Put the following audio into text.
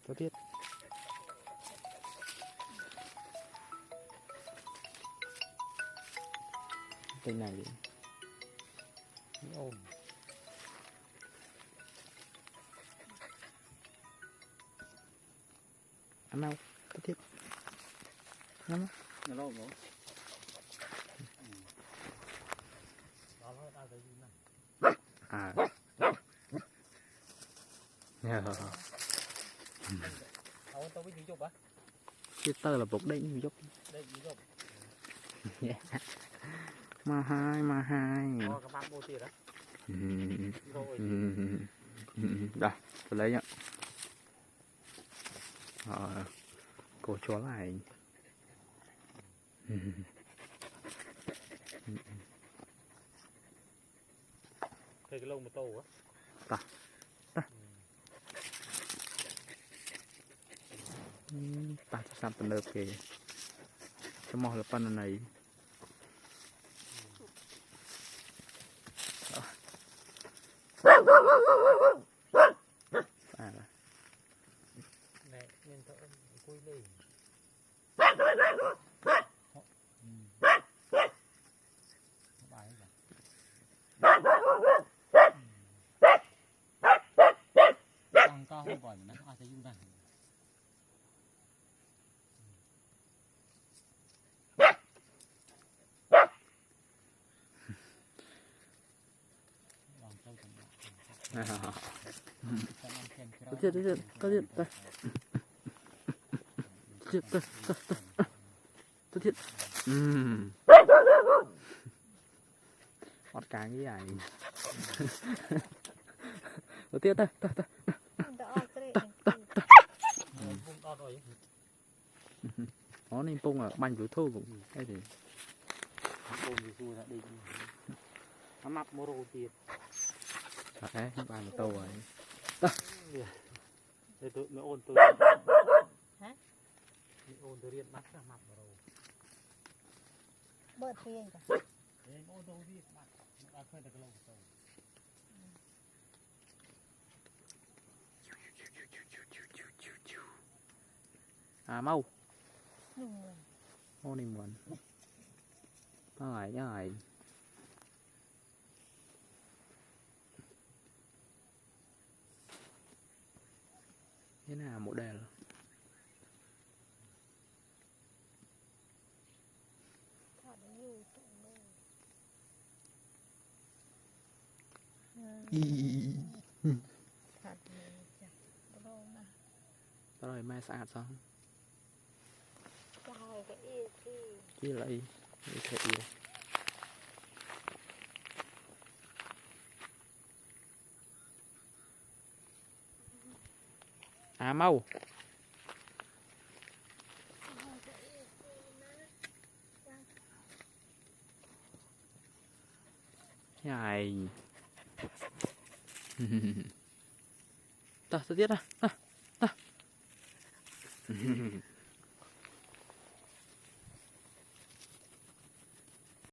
Có tiết. Cây này ôm. Ăn đâu? Có tiết. Ăn nó lâu không? À. Tao biết chụp á. Chứ tơ là bột đỉnh giúp. Đây chụp. Mà hai. Cái bắp bô tiệt đó. Đây, tôi lấy nhá. Cô chó lại. Cái lông mà to á. Ta. Ta cho sang tận lớp kìa. Cho mò là pan này. Này, nên thợ cùi lên. Tăng cao không gọi mà nó ai thấy vui này. Có thiệt, ọt cá như vậy. Có tiết ta. Nó nên pung ở banh với thô cũng cái gì. Ôn thì xui là đi. Nó mập mô rô tiệt. Đấy, bàn tàu rồi. Đây tôi mới ôn tôi. Hả? Mới ôn tôi riêng bắt ra mập rồi. Bớt riêng cả. Đấy, ôn tôi riêng bắt. Đã khơi được cái lông tôi. À mau. Mau đi muộn. Nhai. Thế nào một đèn. Rồi mai sạch xong. Chi lại cái yêu. À mau. Này. Ta tiết ra.